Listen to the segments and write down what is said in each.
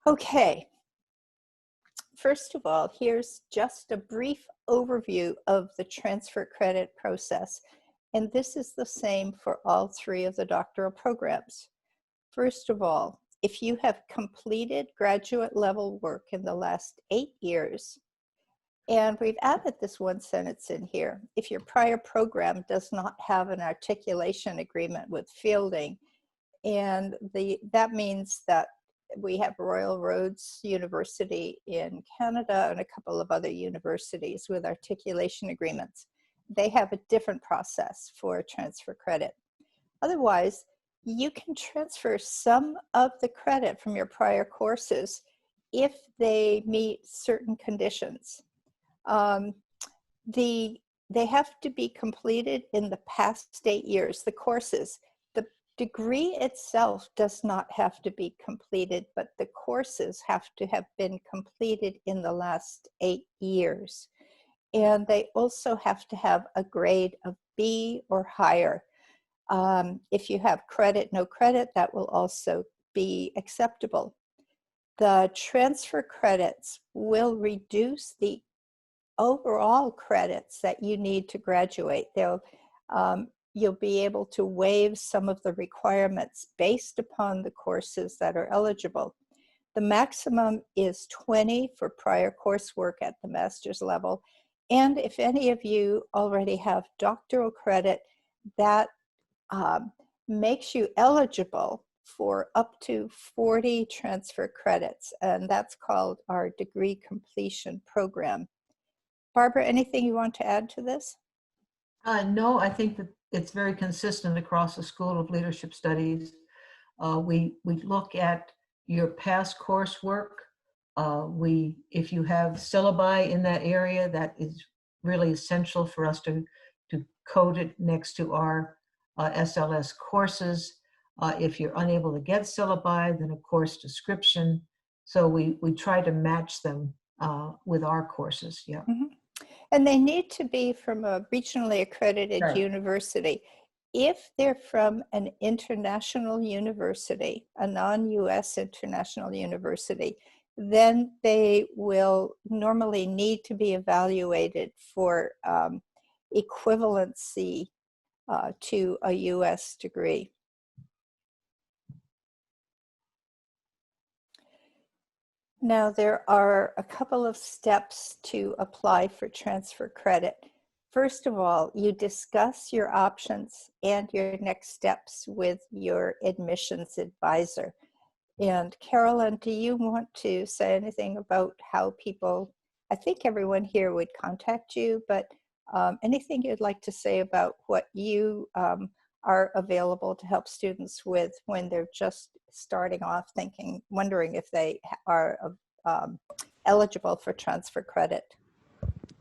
Okay, first of all, here's just a brief overview of the transfer credit process. And this is the same for all three of the doctoral programs. First of all, if you have completed graduate level work in the last 8 years, and we've added this one sentence in here, if your prior program does not have an articulation agreement with Fielding, and that means that we have Royal Roads University in Canada and a couple of other universities with articulation agreements. They have a different process for transfer credit. Otherwise, you can transfer some of the credit from your prior courses if they meet certain conditions. They have to be completed in the past 8 years, the courses. The degree itself does not have to be completed, but the courses have to have been completed in the last 8 years. And they also have to have a grade of B or higher. If you have credit, no credit, that will also be acceptable. The transfer credits will reduce the overall credits that you need to graduate. You'll be able to waive some of the requirements based upon the courses that are eligible. The maximum is 20 for prior coursework at the master's level. And if any of you already have doctoral credit, that makes you eligible for up to 40 transfer credits, and that's called our degree completion program. Barbara, anything you want to add to this? No, I think that it's very consistent across the School of Leadership Studies. We look at your past coursework. If you have syllabi in that area, that is really essential for us to code it next to our SLS courses. If you're unable to get syllabi, then a course description. So we try to match them with our courses. Yeah. Mm-hmm. And they need to be from a regionally accredited Right. university. If they're from an international university, a non-US international university, then they will normally need to be evaluated for equivalency to a US degree. Now, there are a couple of steps to apply for transfer credit. First of all, you discuss your options and your next steps with your admissions advisor. And Carolyn, do you want to say anything about how people, I think everyone here would contact you, but anything you'd like to say about what you are available to help students with when they're just starting off wondering if they are eligible for transfer credit?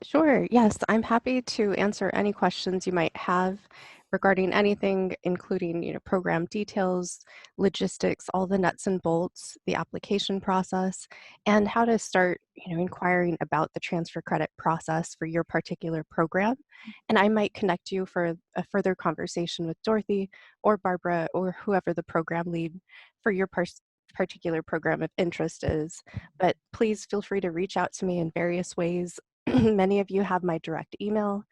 Sure, yes, I'm happy to answer any questions you might have regarding anything, including program details, logistics, all the nuts and bolts, the application process, and how to start inquiring about the transfer credit process for your particular program. And I might connect you for a further conversation with Dorothy or Barbara or whoever the program lead for your particular program of interest is. But please feel free to reach out to me in various ways. Many of you have my direct email.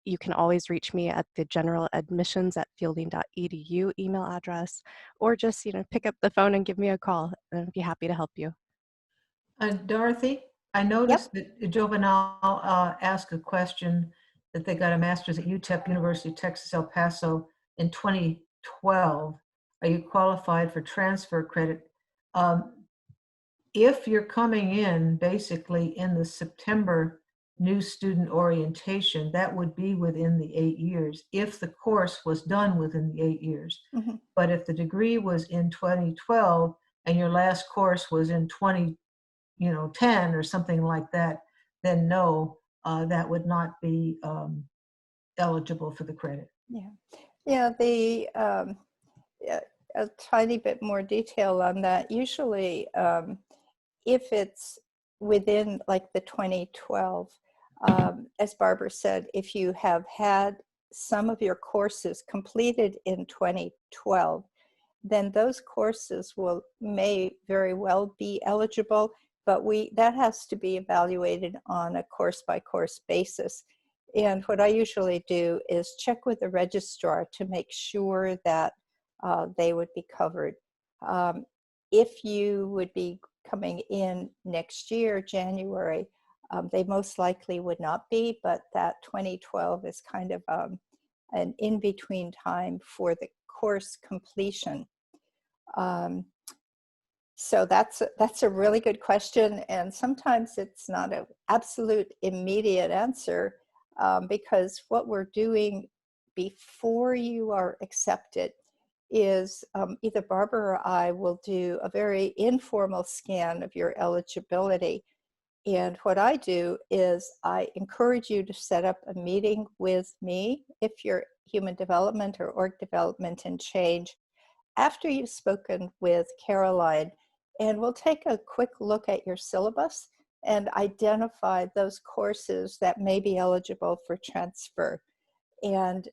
You can always reach me at the generaladmissions@fielding.edu email address, or just pick up the phone and give me a call, and I'd be happy to help you. Dorothy, I noticed that Jovenel asked a question that they got a master's at UTEP, University of Texas, El Paso in 2012. Are you qualified for transfer credit? If you're coming in basically in the September new student orientation, that would be within the 8 years if the course was done within the 8 years. Mm-hmm. But if the degree was in 2012 and your last course was in 2010 or something like that, then no, that would not be eligible for the credit. A tiny bit more detail on that. Usually, if it's within like the 2012, as Barbara said, if you have had some of your courses completed in 2012, then those courses may very well be eligible, but that has to be evaluated on a course-by-course basis. And what I usually do is check with the registrar to make sure that they would be covered. If you would be coming in next year, January, they most likely would not be, but that 2012 is kind of an in-between time for the course completion. So that's a really good question, and sometimes it's not an absolute immediate answer, because what we're doing before you are accepted is either Barbara or I will do a very informal scan of your eligibility. And what I do is I encourage you to set up a meeting with me if you're human development or org development and change after you've spoken with Caroline, and we'll take a quick look at your syllabus and identify those courses that may be eligible for transfer. And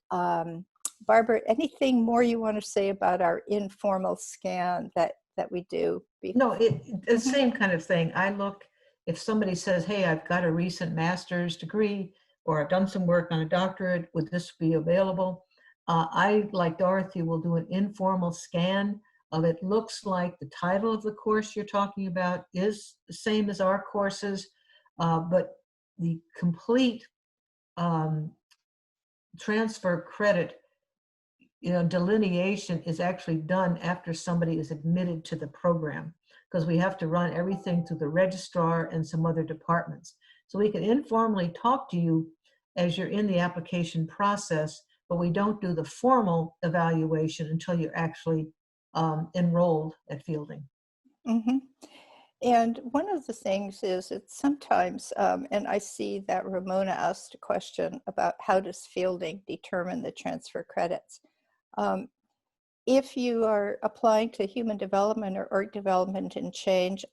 Barbara, anything more you want to say about our informal scan that we do? No, the same kind of thing. I look, if somebody says, hey, I've got a recent master's degree, or I've done some work on a doctorate, would this be available? I, like Dorothy, will do an informal scan of it. Looks like the title of the course you're talking about is the same as our courses, but the complete transfer credit delineation is actually done after somebody is admitted to the program, because we have to run everything through the registrar and some other departments. So we can informally talk to you as you're in the application process, but we don't do the formal evaluation until you're actually enrolled at Fielding. Mm-hmm. And one of the things is it's sometimes, and I see that Ramona asked a question about how does Fielding determine the transfer credits. If you are applying to human development or org development and change,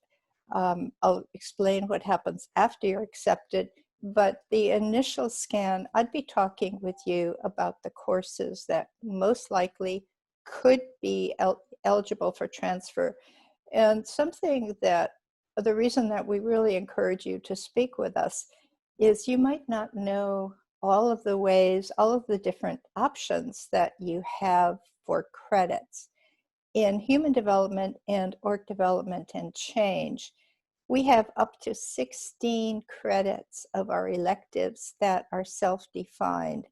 I'll explain what happens after you're accepted, but the initial scan, I'd be talking with you about the courses that most likely could be eligible for transfer. And something that, the reason that we really encourage you to speak with us is you might not know all of the ways, all of the different options that you have for credits. In human development and org development and change, we have up to 16 credits of our electives that are self-defined.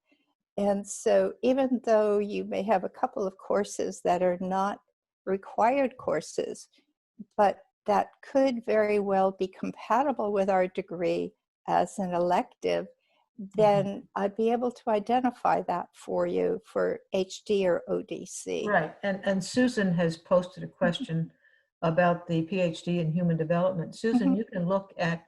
And so even though you may have a couple of courses that are not required courses, but that could very well be compatible with our degree as an elective, then I'd be able to identify that for you for HD or ODC. Right, and Susan has posted a question about the PhD in human development. Susan, you can look at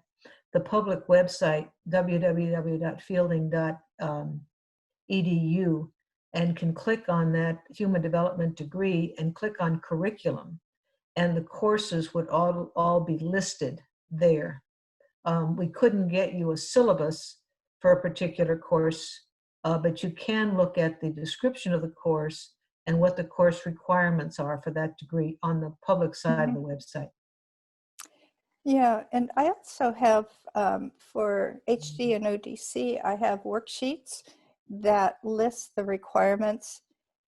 the public website, www.fielding.edu, and can click on that human development degree and click on curriculum, and the courses would all be listed there. We couldn't get you a syllabus for a particular course, but you can look at the description of the course and what the course requirements are for that degree on the public side of the website. Yeah, and I also have, for HD and ODC, I have worksheets that list the requirements.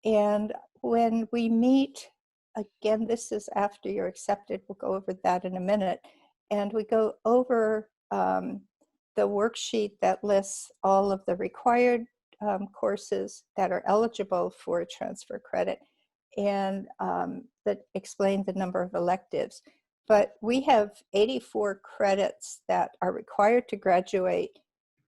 And when we meet, again, this is after you're accepted, we'll go over that in a minute, and we go over the worksheet that lists all of the required courses that are eligible for transfer credit, and that explain the number of electives. But we have 84 credits that are required to graduate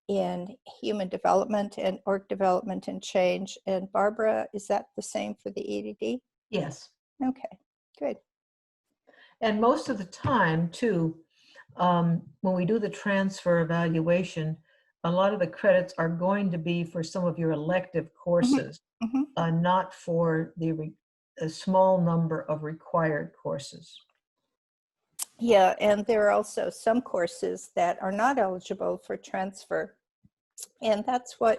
in human development and org development and change. And Barbara, is that the same for the EDD? Yes. Okay, good. And most of the time, too, when we do the transfer evaluation, a lot of the credits are going to be for some of your elective courses, not for a small number of required courses. Yeah, and there are also some courses that are not eligible for transfer. And that's why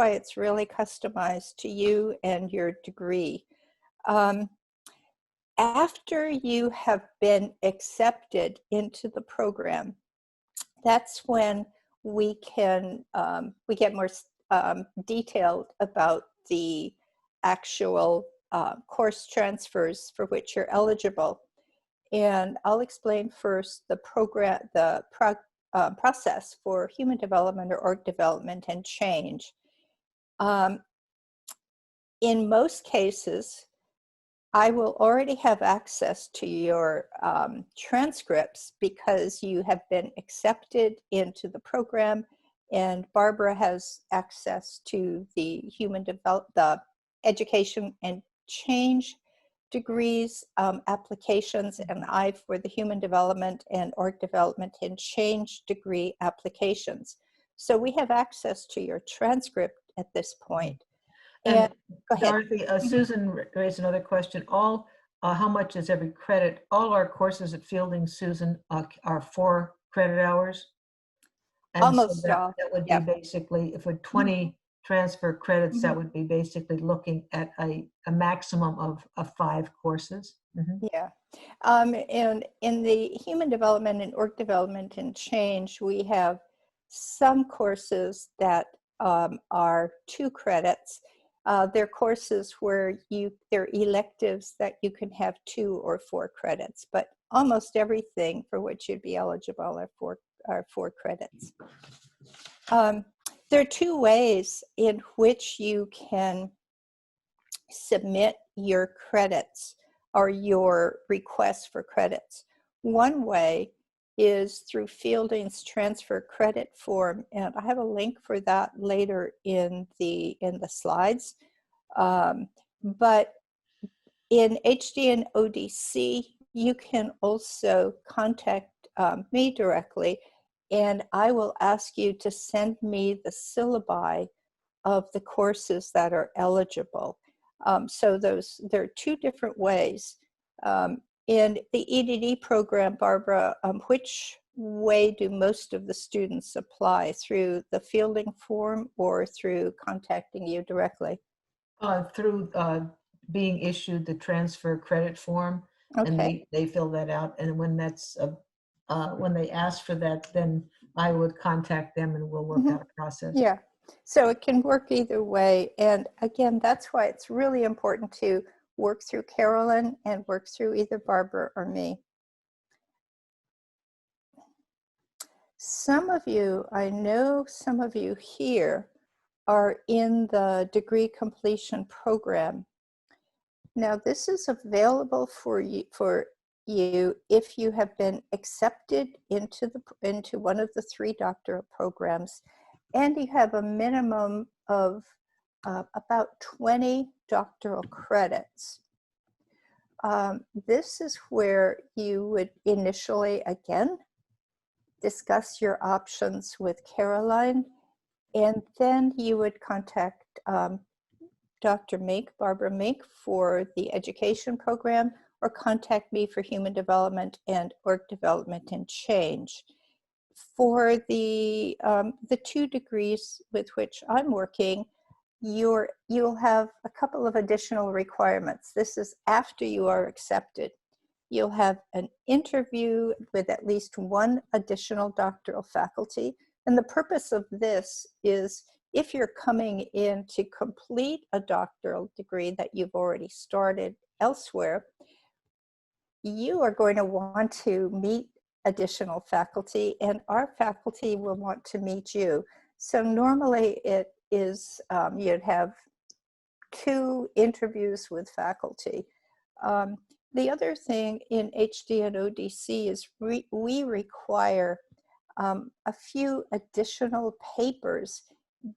it's really customized to you and your degree. After you have been accepted into the program, that's when we can we get more detailed about the actual course transfers for which you're eligible. And I'll explain first the process for human development or org development and change. In most cases, I will already have access to your transcripts because you have been accepted into the program, and Barbara has access to the the education and change degrees applications, and I for the human development and org development and change degree applications. So we have access to your transcript at this point. And go ahead. Dorothy, Susan raised another question. How much is every credit? All our courses at Fielding, Susan, are 4 credit hours. And Almost so all. that would be Yeah. basically, if we're 20 transfer credits, that would be basically looking at a maximum of 5 courses. Yeah. And in the human development and org development and change, we have some courses that are 2 credits. They're courses where they're electives that you can have 2 or 4 credits, but almost everything for which you'd be eligible are 4 credits. There are 2 ways in which you can submit your credits or your requests for credits. One way is through Fielding's transfer credit form, and I have a link for that later in the slides. But in HD and ODC, you can also contact me directly, and I will ask you to send me the syllabi of the courses that are eligible. So there are 2 different ways. In the EDD program, Barbara, which way do most of the students apply? Through the Fielding form or through contacting you directly? Through being issued the transfer credit form, Okay. and they fill that out. And when when they ask for that, then I would contact them and we'll work out a process. Yeah. So it can work either way. And again, that's why it's really important to work through Carolyn and work through either Barbara or me. Some of you, I know some of you here are in the degree completion program. Now this is available for you if you have been accepted into one of the 3 doctoral programs, and you have a minimum of about 20 doctoral credits. This is where you would initially, again, discuss your options with Caroline, and then you would contact Dr. Mink, Barbara Mink, for the education program, or contact me for human development and org development and change. For the 2 degrees with which I'm working, you'll have a couple of additional requirements. This is after you are accepted. You'll have an interview with at least 1 additional doctoral faculty. And the purpose of this is if you're coming in to complete a doctoral degree that you've already started elsewhere, you are going to want to meet additional faculty, and our faculty will want to meet you. So normally it is, you'd have 2 interviews with faculty. The other thing in HD and ODC is we require a few additional papers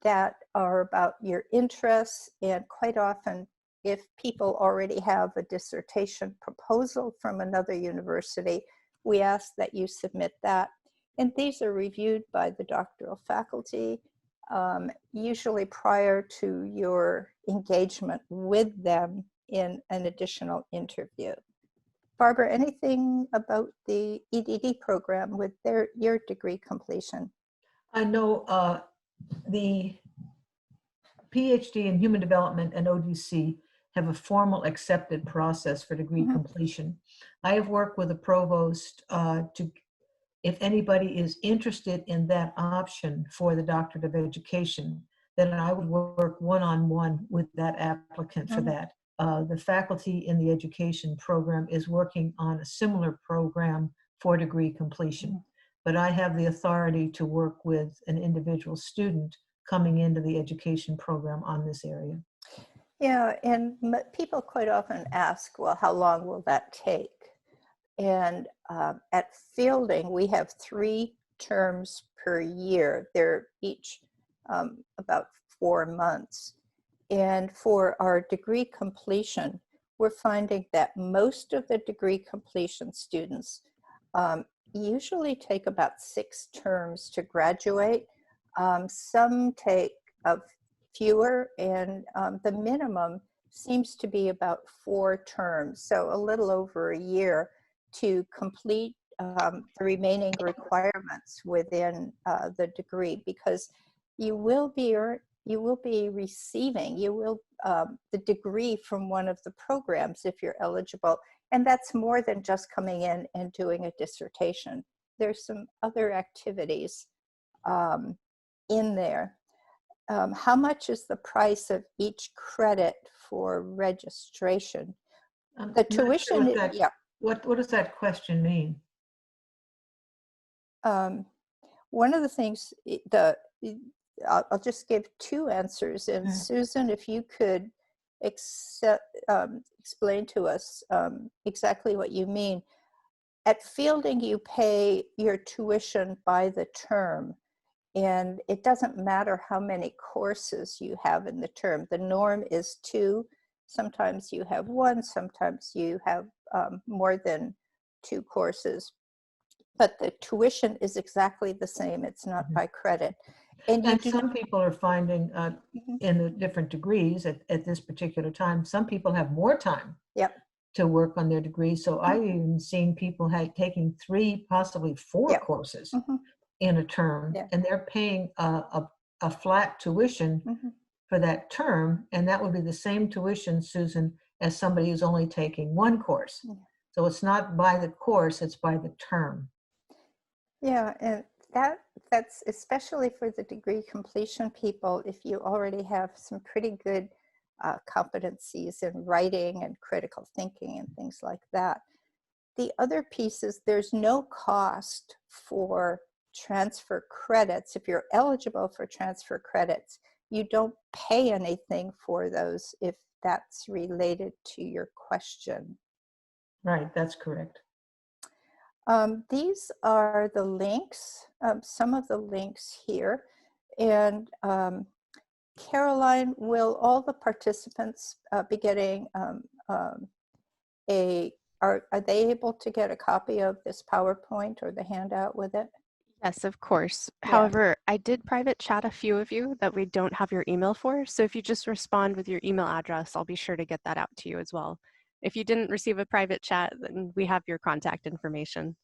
that are about your interests, and quite often if people already have a dissertation proposal from another university, we ask that you submit that. And these are reviewed by the doctoral faculty, usually prior to your engagement with them in an additional interview. Barbara, anything about the EDD program with your degree completion? I know the PhD in Human Development and ODC have a formal accepted process for degree Mhm. completion. I have worked with the provost if anybody is interested in that option for the Doctorate of Education, then I would work one-on-one with that applicant for Mhm. that. The faculty in the education program is working on a similar program for degree completion. Mhm. But I have the authority to work with an individual student coming into the education program on this area. Yeah, and people quite often ask, well, how long will that take? And at Fielding, we have 3 terms per year. They're each about 4 months. And for our degree completion, we're finding that most of the degree completion students usually take about 6 terms to graduate. Some take fewer, and the minimum seems to be about 4 terms, so a little over a year to complete the remaining requirements within the degree, because you will be receiving the degree from one of the programs if you're eligible, and that's more than just coming in and doing a dissertation. There's some other activities in there. How much is the price of each credit for registration? I'm The not sure tuition, what that, yeah. what does that question mean? One of the things, I'll just give 2 answers. And Mm. Susan, if you could explain to us exactly what you mean. At Fielding, you pay your tuition by the term. And it doesn't matter how many courses you have in the term. The norm is 2. Sometimes you have 1, sometimes you have more than 2 courses. But the tuition is exactly the same. It's not Mhm. by credit. And you And do some people are finding Mhm. in the different degrees at this particular time, some people have more time Yep. to work on their degree. So Mhm. I've even seen people taking 3, possibly 4 Yep. courses Mhm. in a term, Yeah. and they're paying a flat tuition Mhm. for that term, and that would be the same tuition, Susan, as somebody who's only taking 1 course. Yeah. So it's not by the course, it's by the term. Yeah, and that's especially for the degree completion people. If you already have some pretty good competencies in writing and critical thinking and things like that. The other piece is there's no cost for transfer credits. If you're eligible for transfer credits, you don't pay anything for those if that's related to your question. Right, that's correct. These are the links, some of the links here. And Caroline, will all the participants be getting are they able to get a copy of this PowerPoint or the handout with it? Yes, of course. Yeah. However, I did private chat a few of you that we don't have your email for. So if you just respond with your email address, I'll be sure to get that out to you as well. If you didn't receive a private chat, then we have your contact information.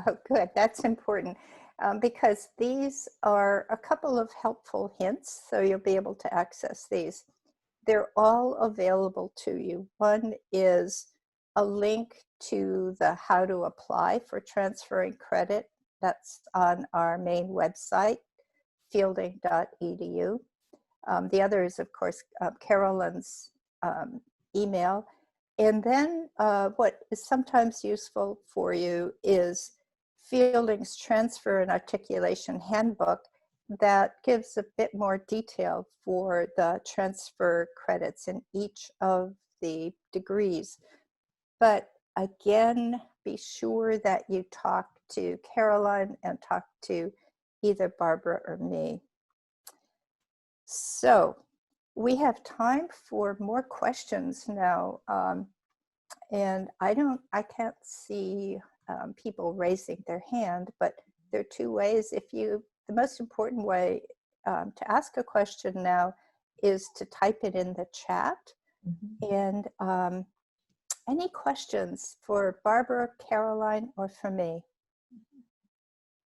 Oh, good. That's important because these are a couple of helpful hints, so you'll be able to access these. They're all available to you. One is a link to the how to apply for transferring credit. That's on our main website, fielding.edu. The other is, of course, Carolyn's email. And then what is sometimes useful for you is Fielding's Transfer and Articulation Handbook that gives a bit more detail for the transfer credits in each of the degrees. But again, be sure that you talk to Caroline and talk to either Barbara or me. So we have time for more questions now. And I can't see people raising their hand, but there are 2 ways. The most important way to ask a question now is to type it in the chat. Mhm. And any questions for Barbara, Caroline, or for me?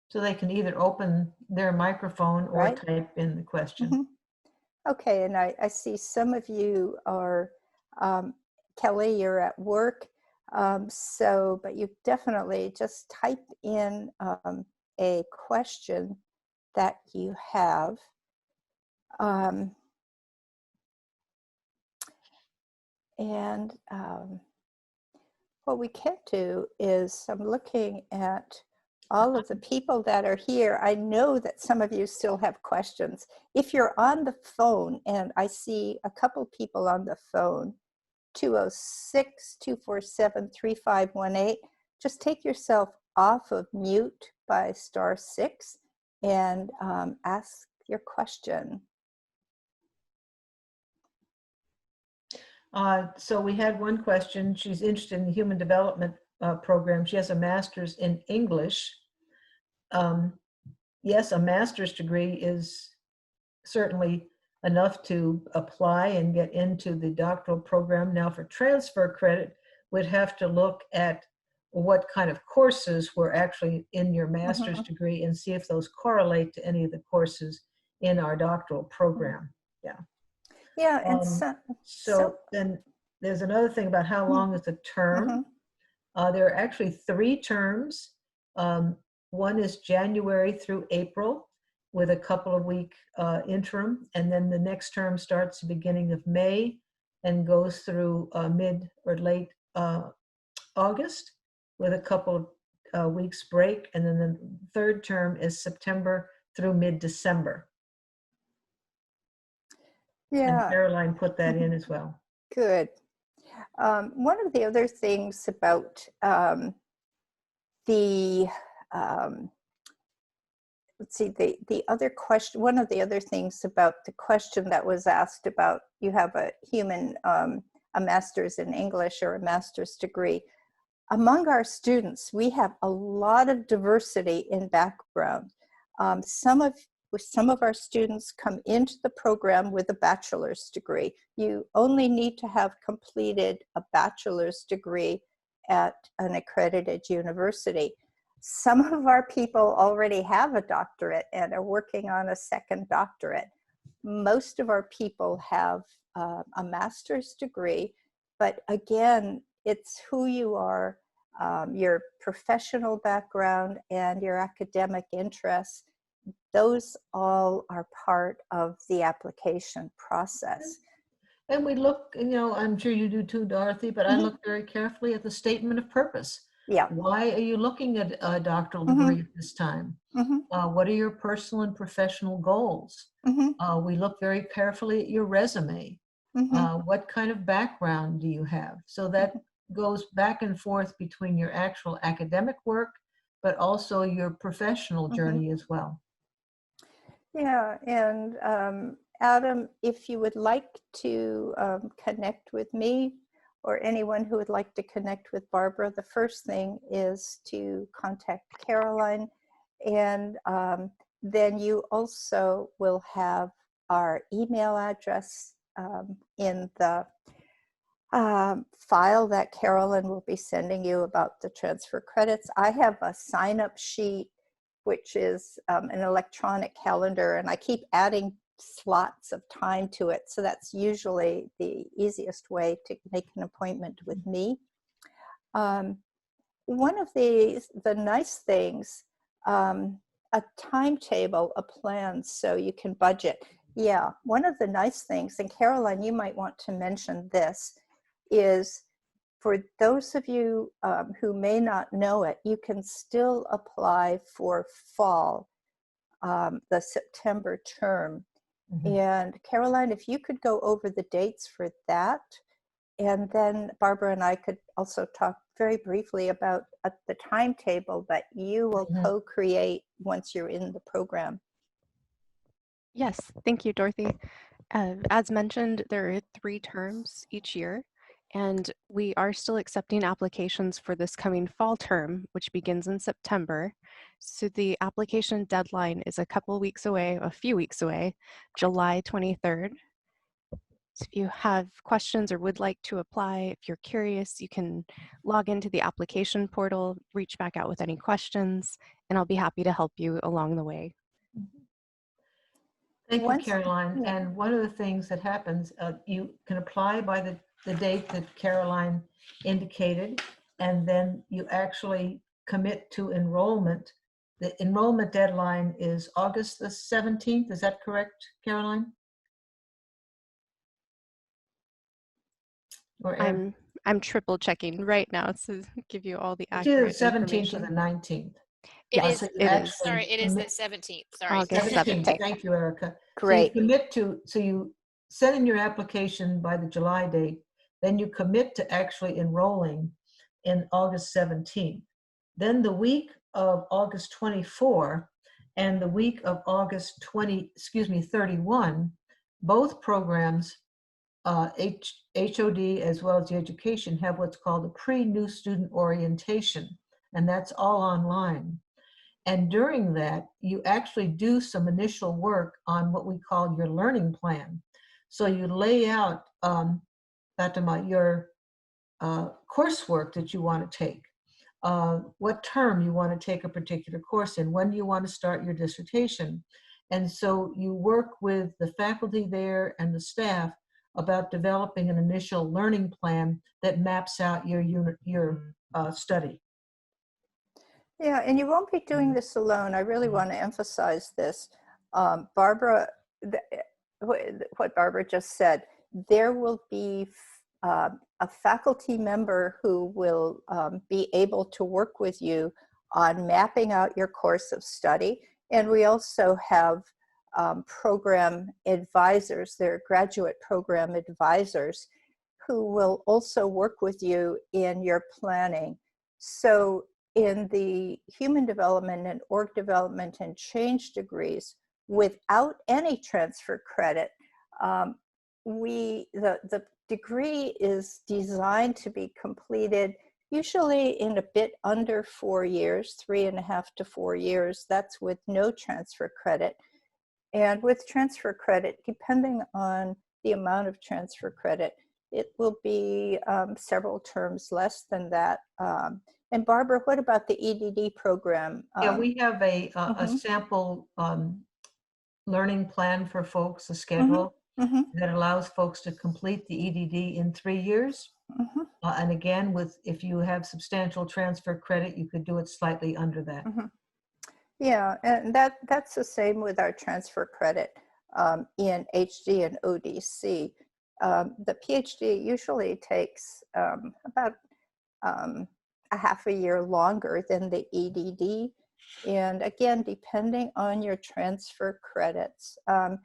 So they can either open their microphone or Right? type in the question. Mm-hmm. Okay, and I see some of you are, Kelly, you're at work. But you definitely just type in a question that you have. What we can do is, I'm looking at all of the people that are here. I know that some of you still have questions. If you're on the phone, and I see a couple people on the phone, 206-247-3518, just take yourself off of mute by *6 and ask your question. So we had one question. She's interested in the human development program. She has a master's in English. Yes, a master's degree is certainly enough to apply and get into the doctoral program. Now for transfer credit, we'd have to look at what kind of courses were actually in your master's degree and see if those correlate to any of the courses in our doctoral program. Yeah. Yeah, and so then there's another thing about how long is a term. There are actually 3 terms. One is January through April with a couple of week interim, and then the next term starts the beginning of May and goes through mid or late August with a couple of weeks break, and then the 3rd term is September through mid-December. Yeah. And Caroline put that in as well. Good. One of the other things about the other question, one of the other things about the question that was asked about, you have a master's in English or a master's degree. Among our students, we have a lot of diversity in background. Some of our students come into the program with a bachelor's degree. You only need to have completed a bachelor's degree at an accredited university. Some of our people already have a doctorate and are working on a 2nd doctorate. Most of our people have a master's degree, but again, it's who you are, your professional background, and your academic interests. Those all are part of the application process. And we look, I'm sure you do too, Dorothy, but I look very carefully at the statement of purpose. Yeah. Why are you looking at a doctoral degree at this time? What are your personal and professional goals? We look very carefully at your resume. What kind of background do you have? So that goes back and forth between your actual academic work, but also your professional journey as well. Yeah, and Adam, if you would like to connect with me or anyone who would like to connect with Barbara, the first thing is to contact Caroline, and then you also will have our email address in the file that Carolyn will be sending you about the transfer credits. I have a sign-up sheet, which is an electronic calendar, and I keep adding slots of time to it. So that's usually the easiest way to make an appointment with me. One of the nice things, a timetable, a plan so you can budget. Yeah, one of the nice things, and Caroline, you might want to mention this, is for those of you who may not know it, you can still apply for fall, the September term. And Caroline, if you could go over the dates for that, and then Barbara and I could also talk very briefly about the timetable that you will co-create once you're in the program. Yes, thank you, Dorothy. As mentioned, there are 3 terms each year, and we are still accepting applications for this coming fall term, which begins in September. So the application deadline is a few weeks away, July 23rd. So if you have questions or would like to apply, if you're curious, you can log into the application portal, reach back out with any questions, and I'll be happy to help you along the way. Thank you, Once, Caroline. yeah. And one of the things that happens, you can apply by the date that Caroline indicated, and then you actually commit to enrollment. The enrollment deadline is August the 17th. Is that correct, Caroline? Or Eric? I'm triple checking right now to give you all the It's either the accurate 17th or information. the 19th. It Yes, is, So you it is. sorry, actually it is the commit 17th. Sorry. August 17th. 17th. Thank you, Erica. Great. So you commit to, so you send in your application by the July date, then you commit to actually enrolling in August 17th. Then the week of August 24 and the week of August 31, both programs, HOD as well as the education, have what's called a pre-new student orientation, and that's all online. And during that, you actually do some initial work on what we call your learning plan. So you lay out, Fatima, your coursework that you want to take, what term you want to take a particular course in, when you want to start your dissertation. And so you work with the faculty there and the staff about developing an initial learning plan that maps out your unit, your study. Yeah, and you won't be doing this alone. I really want to emphasize this. Barbara, what Barbara just said, there will be a faculty member who will be able to work with you on mapping out your course of study. And we also have program advisors, they're graduate program advisors, who will also work with you in your planning. So in the human development and org development and change degrees, without any transfer credit, the degree is designed to be completed usually in a bit under 4 years, 3.5 to 4 years. That's with no transfer credit. And with transfer credit, depending on the amount of transfer credit, it will be several terms less than that. And Barbara, what about the EDD program? Yeah, we have a mhm. sample learning plan for folks, a schedule that allows folks to complete the EDD in 3 years. And again, if you have substantial transfer credit, you could do it slightly under that. Yeah, and that's the same with our transfer credit in HD and ODC. The PhD usually takes about a half a year longer than the EDD. And again, depending on your transfer credits and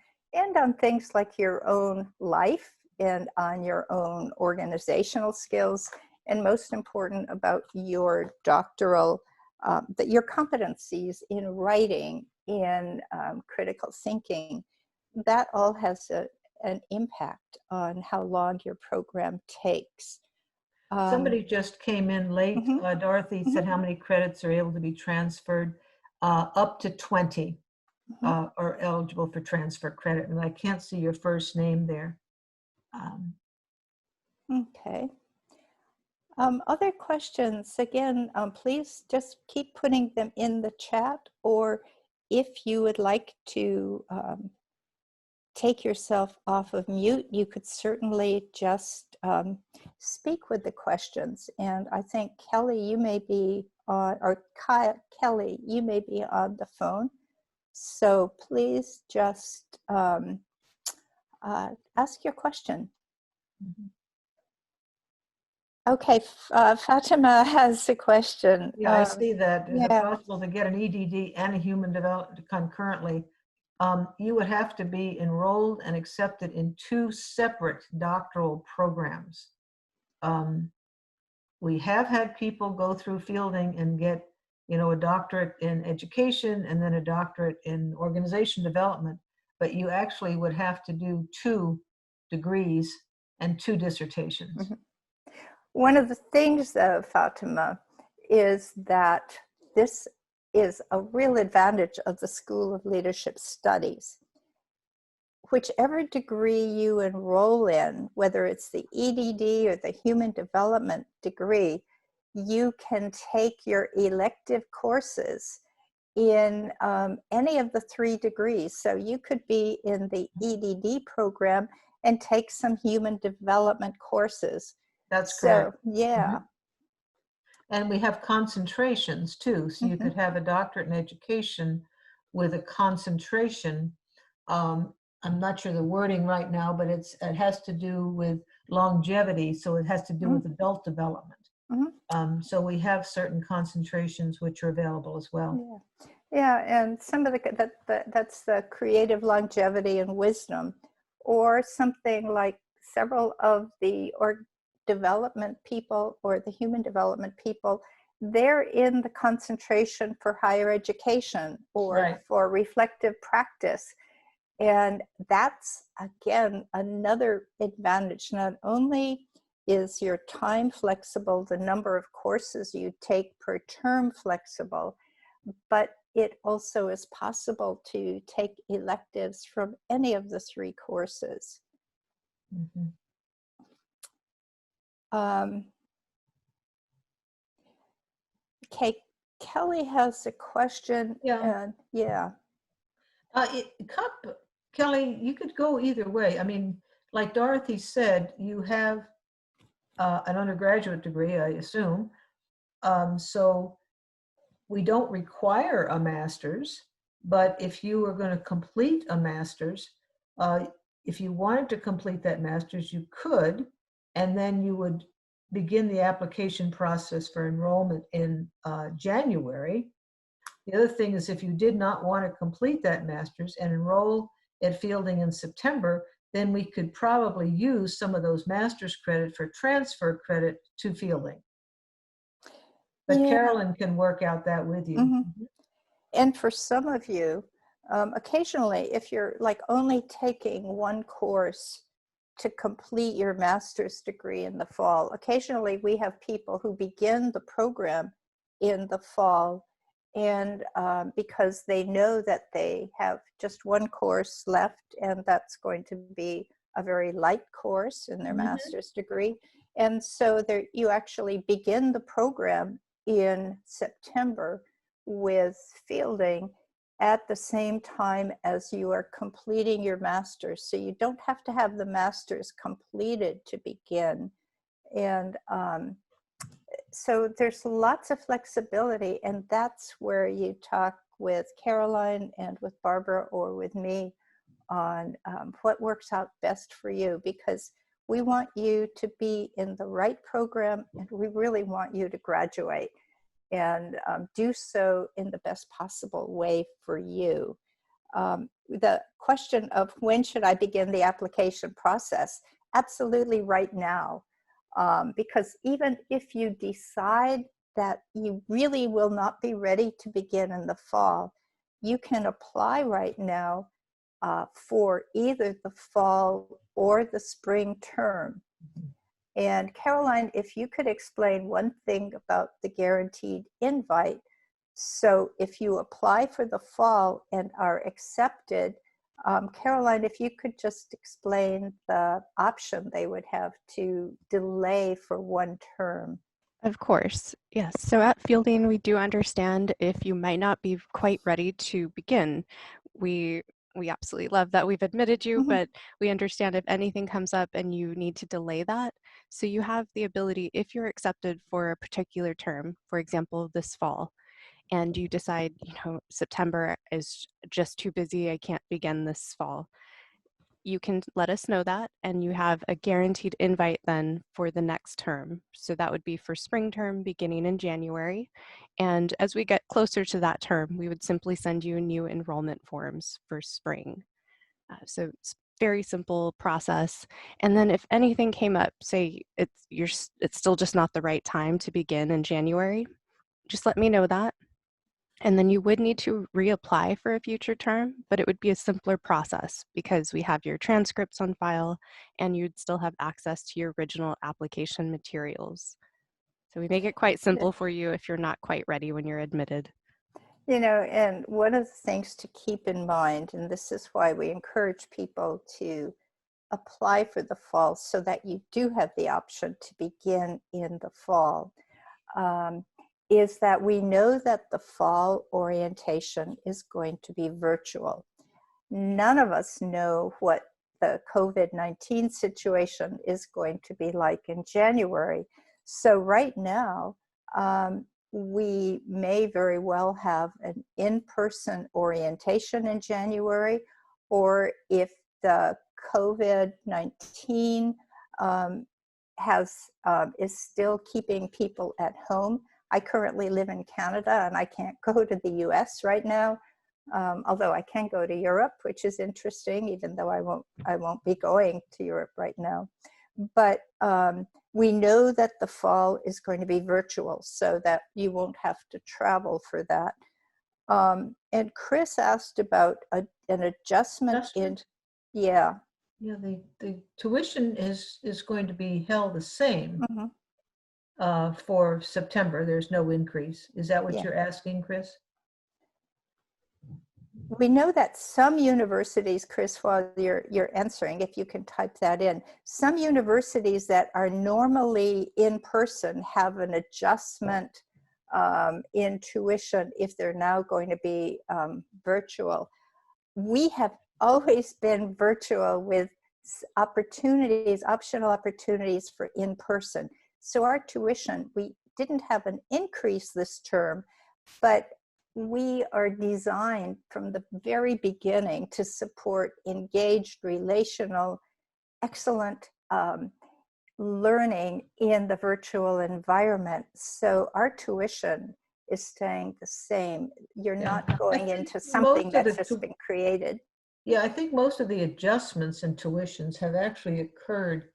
on things like your own life and on your own organizational skills, and most important about your doctoral, your competencies in writing, in critical thinking, that all has an impact on how long your program takes. Somebody just came in late. Dorothy said how many credits are able to be transferred. Up to 20 are eligible for transfer credit. And I can't see your first name there. Okay. Other questions, again, please just keep putting them in the chat, or if you would like to take yourself off of mute, you could certainly just speak with the questions. And I think Kelly, you may be on, or Kelly, you may be on the phone. So please just ask your question. Okay, Fatima has a question. Yeah, I see that. Is it yeah. possible to get an EDD and a human development concurrently? You would have to be enrolled and accepted in 2 separate doctoral programs. We have had people go through fielding and get, a doctorate in education and then a doctorate in organization development, but you actually would have to do 2 degrees and 2 dissertations. One of the things, Fatima, is that this is a real advantage of the School of Leadership Studies. Whichever degree you enroll in, whether it's the EDD or the Human Development degree, you can take your elective courses in any of the 3 degrees. So you could be in the EDD program and take some human development courses. That's So, correct. yeah. And we have concentrations too. So you Mhm. could have a doctorate in education with a concentration. I'm not sure the wording right now, but it has to do with longevity. So it has to do with adult development. Mhm. So we have certain concentrations which are available as well. Yeah, yeah, and some of that's the creative longevity and wisdom, or something like several of the development people or the human development people. They're in the concentration for higher education or Right. for reflective practice, and that's again another advantage. Not only is your time flexible, the number of courses you take per term flexible, but it also is possible to take electives from any of the 3 courses. Mhm. Okay, Kelly has a question. Yeah. And yeah. Kelly, you could go either way. I mean, like Dorothy said, you have an undergraduate degree, I assume. So we don't require a master's, but if you were going to complete a master's, if you wanted to complete that master's, you could, and then you would begin the application process for enrollment in January. The other thing is if you did not want to complete that master's and enroll at Fielding in September, then we could probably use some of those master's credit for transfer credit to Fielding. But Yeah. Carolyn can work out that with you. Mm-hmm. And for some of you, occasionally, if you're like only taking one course to complete your master's degree in the fall, occasionally we have people who begin the program in the fall, and because they know that they have just one course left, and that's going to be a very light course in their master's degree. And so there, you actually begin the program in September with Fielding at the same time as you are completing your master's. So you don't have to have the master's completed to begin. And so there's lots of flexibility, and that's where you talk with Caroline and with Barbara or with me on what works out best for you, because we want you to be in the right program, and we really want you to graduate and do so in the best possible way for you. The question of when should I begin the application process? Absolutely right now. Because even if you decide that you really will not be ready to begin in the fall, you can apply right now for either the fall or the spring term. And Caroline, if you could explain one thing about the guaranteed invite. So if you apply for the fall and are accepted, Caroline, if you could just explain the option they would have to delay for one term. Of course, yes. So at Fielding, we do understand if you might not be quite ready to begin. We absolutely love that we've admitted you, but we understand if anything comes up and you need to delay that. So you have the ability, if you're accepted for a particular term, for example, this fall, and you decide, September is just too busy, I can't begin this fall, you can let us know that, and you have a guaranteed invite then for the next term. So that would be for spring term beginning in January. And as we get closer to that term, we would simply send you new enrollment forms for spring. So it's very simple process. And then if anything came up, say it's still just not the right time to begin in January, just let me know that. And then you would need to reapply for a future term, but it would be a simpler process because we have your transcripts on file and you'd still have access to your original application materials. So we make it quite simple for you if you're not quite ready when you're admitted. And one of the things to keep in mind, and this is why we encourage people to apply for the fall so that you do have the option to begin in the fall, is that we know that the fall orientation is going to be virtual. None of us know what the COVID-19 situation is going to be like in January. So right now, we may very well have an in-person orientation in January, or if the COVID-19 is still keeping people at home. I currently live in Canada and I can't go to the US right now, although I can go to Europe, which is interesting, even though I won't be going to Europe right now. But we know that the fall is going to be virtual, so that you won't have to travel for that. And Chris asked about an adjustment in, yeah. Yeah, the tuition is going to be held the same for September. There's no increase. Is that what you're asking, Chris? We know that some universities, Chris, while you're answering, if you can type that in, some universities that are normally in person have an adjustment in tuition if they're now going to be virtual. We have always been virtual with optional opportunities for in-person. So our tuition, we didn't have an increase this term, but we are designed from the very beginning to support engaged, relational, excellent learning in the virtual environment. So our tuition is staying the same. You're not going into something that's just been created. Yeah, I think most of the adjustments in tuitions have actually occurred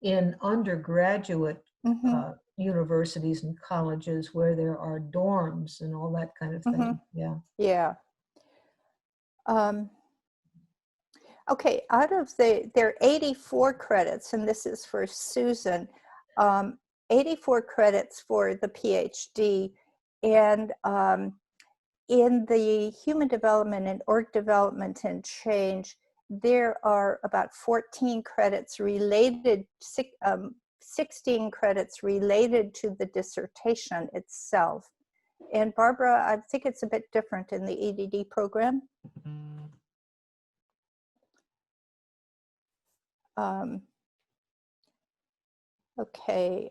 in undergraduate universities and colleges where there are dorms and all that kind of thing. Yeah. Okay, out of there are 84 credits, and this is for Susan, 84 credits for the PhD, and in the human development and org development and change, there are about 14 credits related, 16 credits related to the dissertation itself. And Barbara, I think it's a bit different in the EDD program. Okay.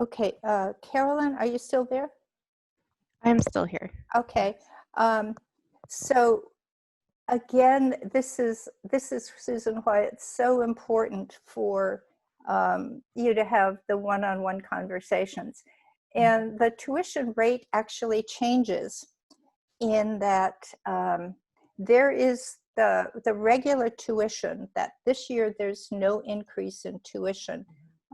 Okay, Carolyn, are you still there? I'm still here. Okay. So again, this is Susan, why it's so important for you to have the one-on-one conversations. And the tuition rate actually changes in that there is the regular tuition that this year there's no increase in tuition.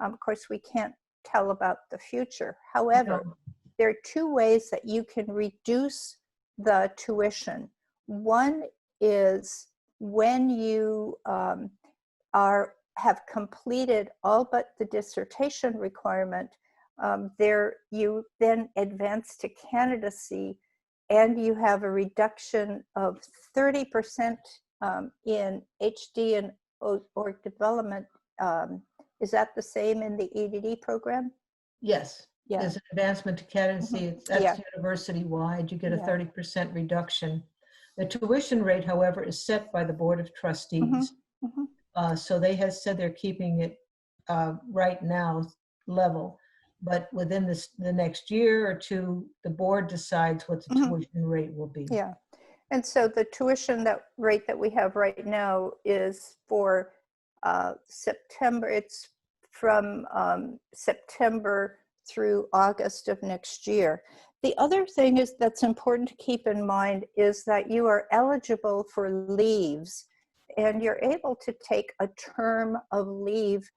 Of course, we can't tell about the future. However, there are two ways that you can reduce the tuition. One is when you have completed all but the dissertation requirement, you then advance to candidacy, and you have a reduction of 30% in HD and org development. Is that the same in the EDD program? Yes. Yeah. There's an advancement to candidacy. That's university-wide. You get a 30% reduction. The tuition rate, however, is set by the Board of Trustees. So they have said they're keeping it right now level. But within the next year or two, the board decides what the tuition rate will be. Yeah. And so the tuition rate that we have right now is for September. It's from September through August of next year. The other thing that's important to keep in mind is that you are eligible for leaves, and you're able to take a term of leave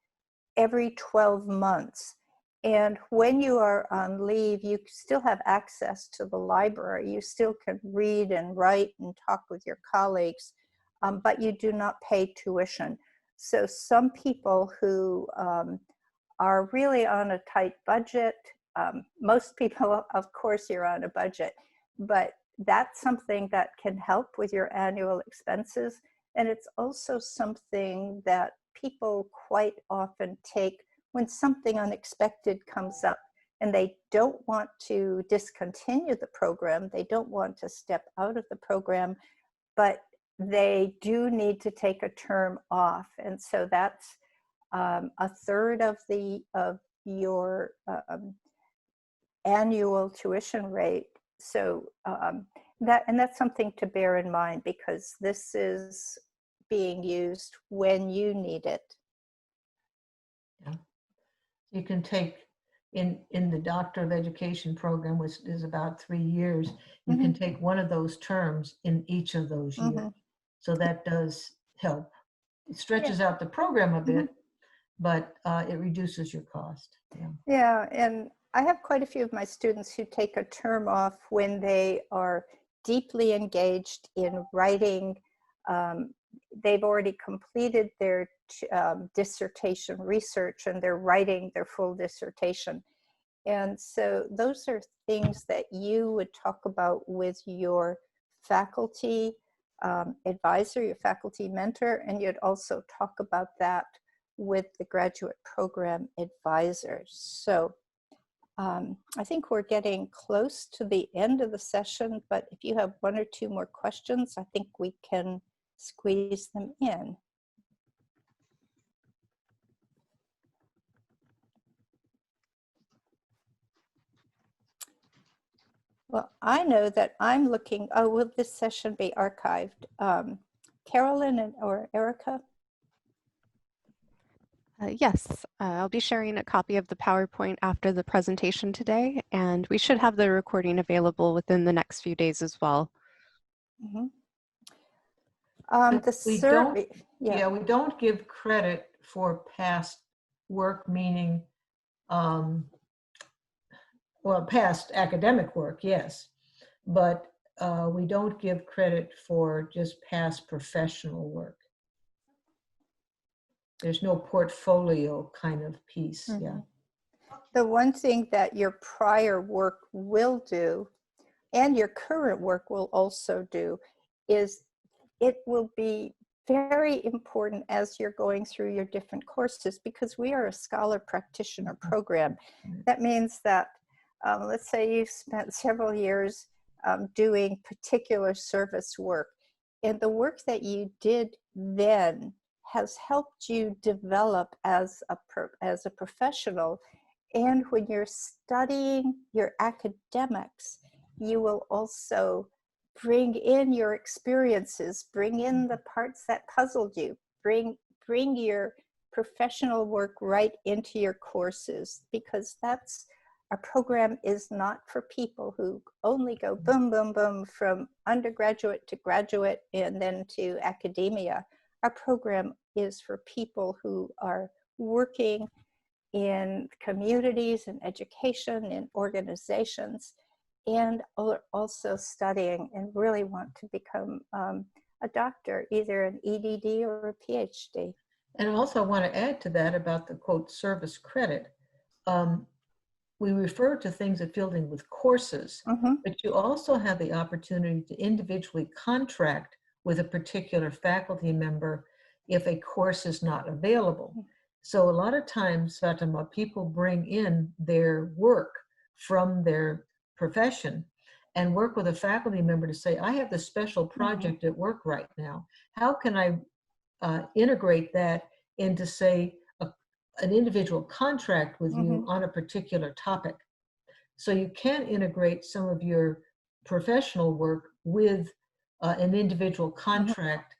every 12 months. And when you are on leave, you still have access to the library. You still can read and write and talk with your colleagues, but you do not pay tuition. So some people who are really on a tight budget, most people, of course, you're on a budget, but that's something that can help with your annual expenses. And it's also something that people quite often take when something unexpected comes up and they don't want to discontinue the program, they don't want to step out of the program, but they do need to take a term off. And so that's a third of your annual tuition rate. So that's something to bear in mind, because this is being used when you need it. Yeah. You can take in the Doctor of Education program, which is about 3 years, you can take one of those terms in each of those years. So that does help. It stretches out the program a bit, but it reduces your cost. Yeah, and I have quite a few of my students who take a term off when they are deeply engaged in writing. They've already completed their dissertation research and they're writing their full dissertation. And so those are things that you would talk about with your faculty advisor, your faculty mentor, and you'd also talk about that with the graduate program advisors. So I think we're getting close to the end of the session, but if you have one or two more questions, I think we can squeeze them in. Well, I know that I'm looking, oh, will this session be archived? Carolyn or Erica? Yes, I'll be sharing a copy of the PowerPoint after the presentation today, and we should have the recording available within the next few days as well. The survey, we don't give credit for past work, meaning, well, past academic work, yes, but we don't give credit for just past professional work. There's no portfolio kind of piece, The one thing that your prior work will do, and your current work will also do, is it will be very important as you're going through your different courses, because we are a scholar practitioner program. That means that, let's say you've spent several years doing particular service work, and the work that you did then has helped you develop as a professional. And when you're studying your academics, you will also bring in your experiences, bring in the parts that puzzled you, bring your professional work right into your courses, because our program is not for people who only go boom, boom, boom from undergraduate to graduate and then to academia. Our program is for people who are working in communities and education and organizations, and are also studying and really want to become a doctor, either an EDD or a PhD. And also I want to add to that about the quote service credit. We refer to things at Fielding with courses, but you also have the opportunity to individually contract with a particular faculty member if a course is not available. So a lot of times, Fatima, people bring in their work from their profession and work with a faculty member to say, I have this special project at work right now. How can I integrate that into, say, an individual contract with you on a particular topic? So you can integrate some of your professional work with an individual contract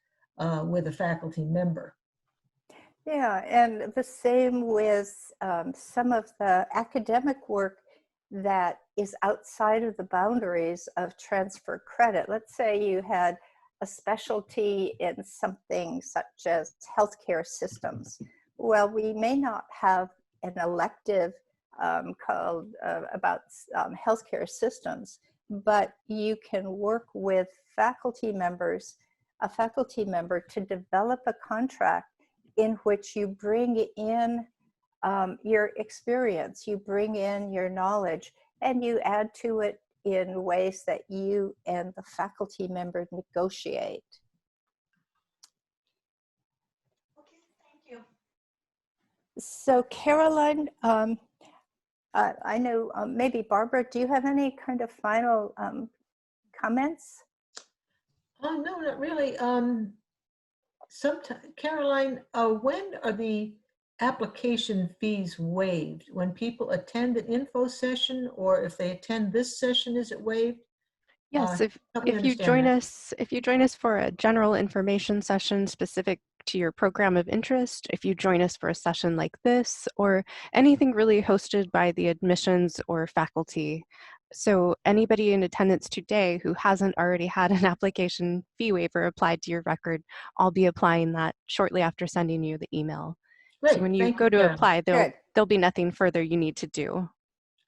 with a faculty member. Yeah, and the same with some of the academic work that is outside of the boundaries of transfer credit. Let's say you had a specialty in something such as healthcare systems. Well, we may not have an elective called about healthcare systems, but you can work with faculty members, a faculty member, to develop a contract in which you bring in your experience, you bring in your knowledge, and you add to it in ways that you and the faculty member negotiate. Okay, thank you. So Caroline, I know maybe Barbara, do you have any kind of final comments? Oh, no, not really. Caroline, when are the application fees waived? When people attend an info session, or if they attend this session, is it waived? Yes, Help me if you understand join that. us for a general information session specific to your program of interest, if you join us for a session like this, or anything really hosted by the admissions or faculty. So anybody in attendance today who hasn't already had an application fee waiver applied to your record, I'll be applying that shortly after sending you the email. So Great, when you thank go you, to Caroline. apply, Good. there'll be nothing further you need to do.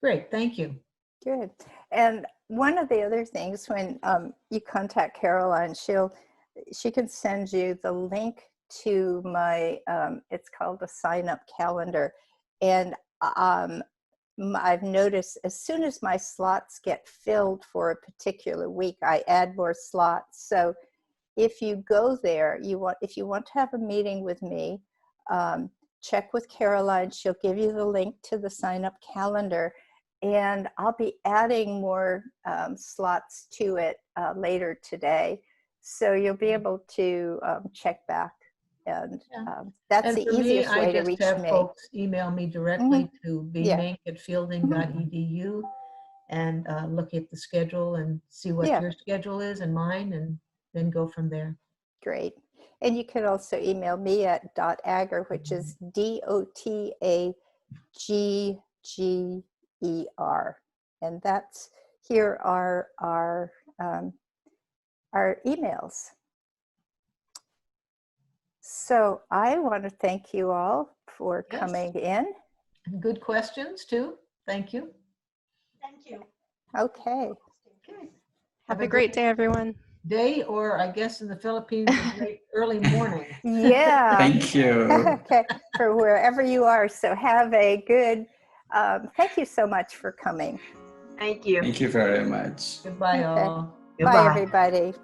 Great, thank you. Good. And one of the other things, when you contact Caroline, she can send you the link to my, it's called the sign up calendar. And I've noticed as soon as my slots get filled for a particular week, I add more slots. So if you go there, if you want to have a meeting with me, check with Caroline. She'll give you the link to the sign up calendar. And I'll be adding more slots to it later today. So you'll be able to check back. And that's And the for me, easiest I way to just reach have me. folks email me directly to Yeah. bmink@fielding.edu and look at the schedule and see what Yeah. your schedule is and mine, and then go from there. Great. And you can also email me at .agger, which is DOTAGGER. And that's, here are our emails. So I want to thank you all for Yes. coming in. And good questions too. Thank you. Thank you. Okay. Okay. Have a great day, everyone. Day, or I guess in the Philippines, a great early morning. Yeah. Thank you. Okay. For wherever you are. So have a good, thank you so much for coming. Thank you. Thank you very much. Goodbye, Okay. all. Bye, everybody.